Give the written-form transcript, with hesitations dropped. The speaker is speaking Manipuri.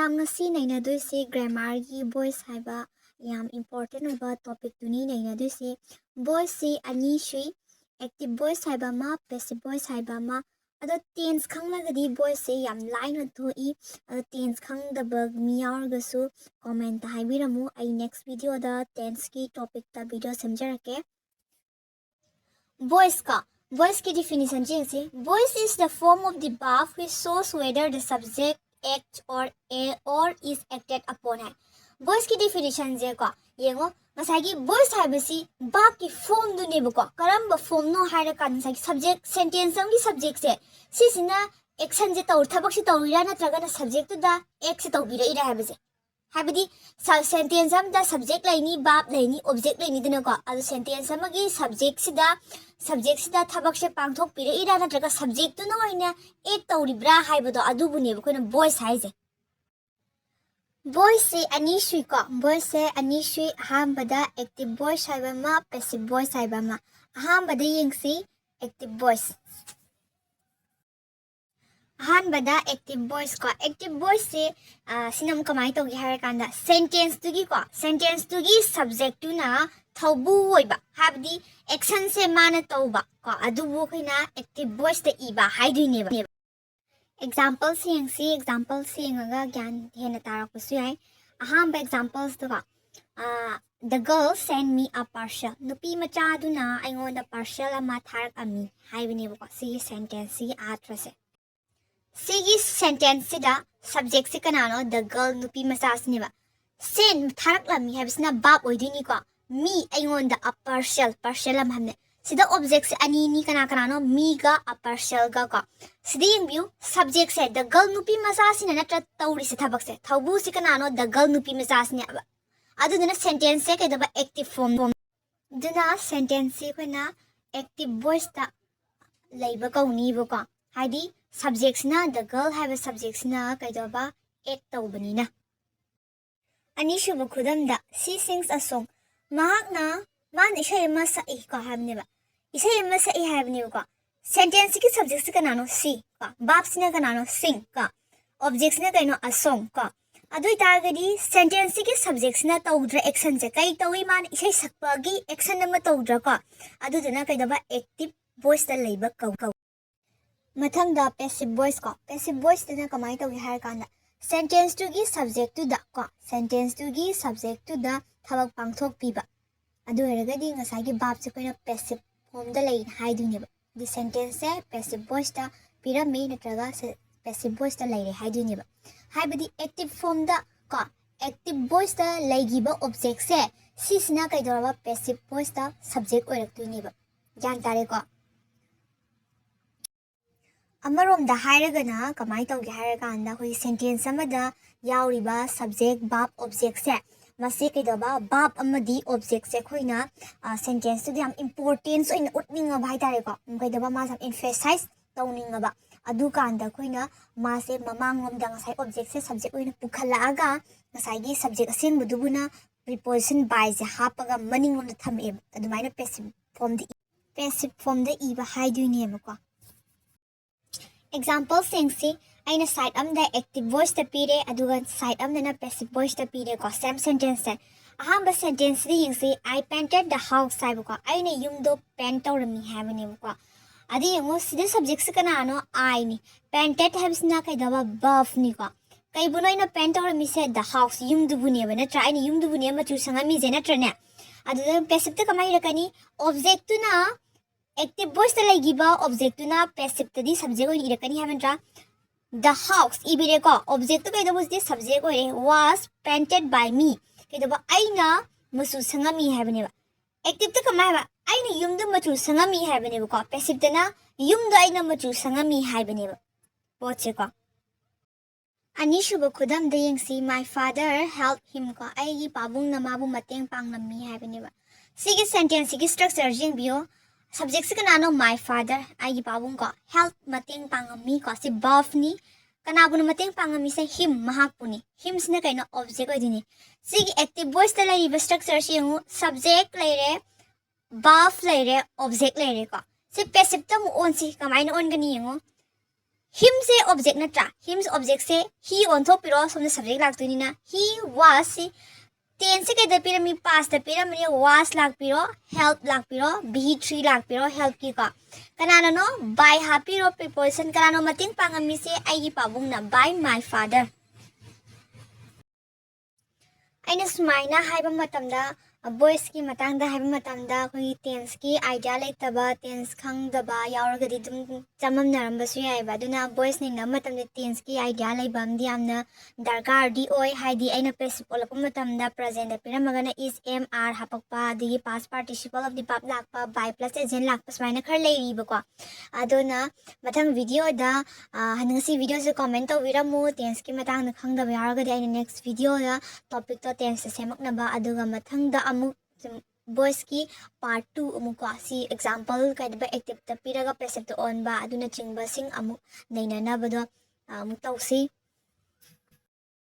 Miyam ngasi nainadoi grammar gi voice haiba yam important oiba topic tuni nainadoi voice si ani shui active voice haiba ma passive voice haiba ma ado tense khanglagadi voice se yam line thoi ado tense khangdaba mi yawargasu comment ta haibiramu ai next video da tense ki topic ta video samjarake. Voice की definition जैसे voice is the form of the verb which shows whether the subject acts or is acted upon है. Voice की definition जे को ये वो मसागी voice है बसी verb की form दुने बको करम ब form नो हायर कान मसागी subject sentence हम की subject से सिना action जे तौर थबक से तौर ना त्रगना subject तो दा act से तौर बिरे इरा है बसे हाबदी sentence हम दा subject लाइनी verb लाइनी object लाइनी दने को अदो sentence हम की subject sida thabak se pangthok pire ira natraga subject tu na oina ek tauribra haibado adubune bkoina voice haize voice se ani shui ko voice se ani shui hambada active voice haiba ma passive voice haiba ma hambada yengsi active voice hambada active voice se sinam kamai to gi har kanda sentence tu gi subject tu na thaubu oiba habdi action se mana tauba ko adubu khina active voice te iba haidine ba examples ga gyan hena tara kusu ai ahamba examples to the girl sent me a parcel nupi macha duna aingonda parcel ama tharak ami haibine ba si sentence si atrase sigi sentence sida subject se kanano the girl nupi macha sniba send tharak lami habisna bab oidini ko me aingonda a parcel am hamne sida object se ani ni kana no me ga a parcel ga ka sida yung view subject se the girl nupi macha sina natra tauri se thabak se thaubu se kana no the girl nupi macha sina aba adu dina sentence se ke da active form dina sentence se khona active voice ta laiba ka uni bo ka haidi subjects na the girl have a subjects na kai da ba act taubani na ani shubu khudam da she sings a song mahakna man ishay ma sa ka habne ba ishay ma sa habne ko sentence ki subject ka nano si ka verb sina ka nano sing ka objects na kaino a song ka adui targadi sentence ki subjects na tawdra action se kai tawi man ishay sakpa gi action na tawdra ka adu dana kai da ba active voice ta leiba ka mathang da passive voice dana kamai tawi har kana sentence to gi subject to da ka sentence to gi subject to da thabak pangthok piba adu heragadi ngasagi verb se koina passive form da lei haidune ba the sentence se passive voice ta pirami natraga passive voice ta leire haidune ba haibadi active form da ka active voice ta leigiba object se sisna kaidoraba passive voice ta subject oiraktuine ba gyan tare ko amarom da hairagana kamai tawge hairaganda hoi sentence amada yauriba subject verb object se masi kaidaba verb amadi object se khoina sentence tu yam importance in utninga bhai tare ko kaidaba ma sam emphasize tawninga ba adu kanda khoina ma se mamangom da ngasai object se subject oina pukhala aga ngasai gi subject aseng budubuna preposition by je hapaga maningom da thame adumaina passive form da iba haiduine ma ko example singsi aina side am da active voice ta pire aduga side am na passive voice ta pire ko same sentence se ahamba sentence ri yingsi I painted the house saibu ko aina yumdo paint tawrami havene ko adi yango sida subject se kana no I ni painted habs na kai da verb ni ko kai buno ina paint tawrami se the house yumdu bune ba na try ni yumdu bune ma chu sangami je na trane adu passive ta kamai rakani object tu na active voice ta laigiba object tu na passive ta di subject oi irakani haventra the house ibire ko object to kaida bus di subject oi was painted by me kaida ba aina masu sangami habane ba active ta kamai ba aina yumdu machu sangami habane ba ko passive ta na yumdu aina machu sangami habane ba poche ko ani shuba khudam da yengsi my father helped him ko ai gi pabung na mabu mateng pang nammi habane ba sigi sentence sigi structure jing bio subject se kanano my father ai pabung ko help mateng pangami ko si verb ni kanabu na mateng pangami se him mahakpuni him sina kaino object odini sigi active voice ta lai structure si yung subject laire verb laire object laire ko si passive ta mu on si kamai na on gani yung him se object natra him's object se he on top piro somna subject lagtuni na he was tense ke da pirami past da pirami was lag piro help lag piro be3 lag piro help ki ka kanano no by happy ro preposition kanano mating pangami se ai pabung na by my father aina sumaina haiba matamda boys ki matangda haiba matamda koi tense ki idea leitaba tense khangdaba yauragadi dum chamam narambasu yaiba aduna boys ni namatamda tense ki idea leibam di amna darkar di oi haidi aina participle apam matamda present da piramagana is mr hapakpa digi past participle of the verb lakpa by plus agent lakpa sumaina khar leiriba ko aduna mathang video da hanasi video se comment tawiramu tense ki matangda khangdaba yauragadi aina next video da topic to tense semaknaba aduga mathangda amuk boys ki part 2 amuk ko si example kaidaba active ta piraga passive to on ba aduna chingba sing amuk nainana bado amuk tawsi